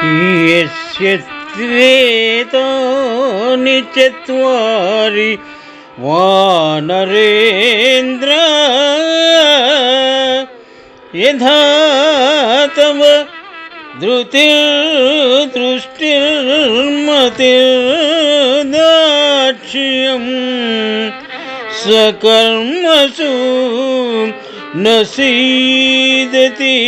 यस्य त्वेतानि चत्वारि वानरेन्द्र यथा तव धृतिर्दृष्टिर्मतिर्दाक्ष्यं सकर्मसु न सीदति।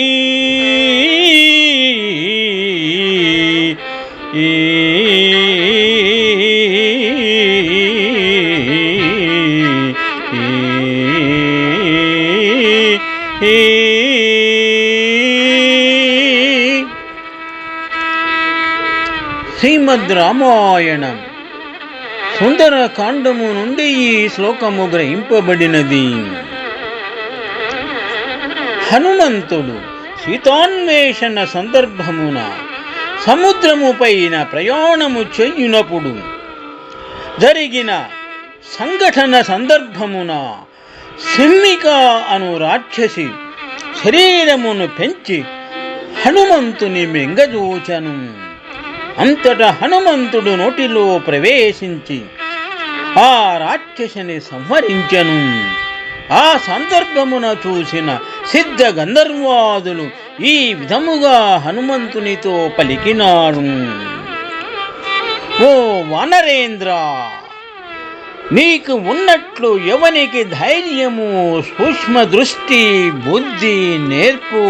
శ్రీమద్ రామాయణం సుందరకాండము నుండి ఈ శ్లోకము గ్రహింపబడినది. హనుమంతుడు సీతాన్వేషణ సందర్భమున సముద్రము పైన ప్రయాణము చేయునప్పుడు జరిగిన సంఘటన సందర్భమున సిమ్మిక అను రాక్షసి శరీరమును పెంచి హనుమంతుని మింగజూచను. అంతటా హనుమంతుడు నోటిలో ప్రవేశించి ఆ రాక్షసిని సంహరించెను. ఆ సందర్భమున చూసిన సిద్ధ గంధర్వాదులు ఈ విధముగా హనుమంతునితో పలికినారు. ఓ వానరేంద్ర, నీకు ఉన్నట్లు ఎవనికి ధైర్యము, సూక్ష్మ దృష్టి, బుద్ధి, నేర్పు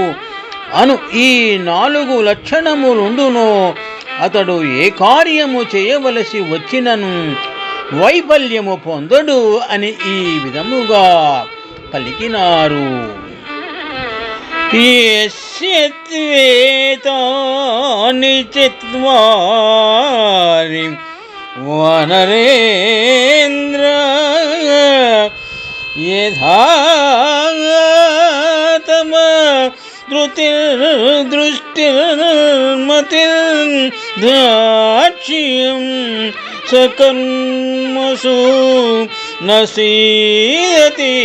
అను ఈ 4 లక్షణములుండునో అతడు ఏ కార్యము చేయవలసి వచ్చినను వైఫల్యము పొందడు అని ఈ విధముగా పలికినారు. యస్య త్వేతాని చత్వారి వానరేంద్ర యథా తవ ధృతిర్దృష్టిర్మతిర్దాక్ష్యం सकर्मसु न सीदति.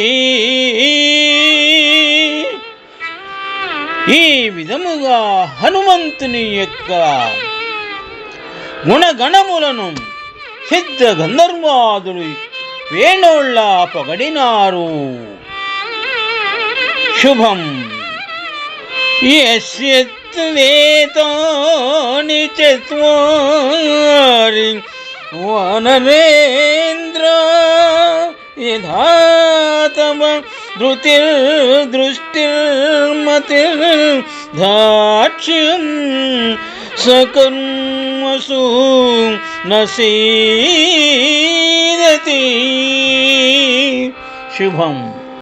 ఈ విధముగా హనుమంతుని యొక్క గుణగణములను సిద్ధ గంధర్వాదులు వేణోళ్ళ పొగడినారు. శుభం. యస్య త్వేతాని చత్వారి వానరేంద్ర యథా తవ ధృతిర్దృష్టిర్మతిర్దాక్ష్యం सकर्मसु न सीदति. శుభం.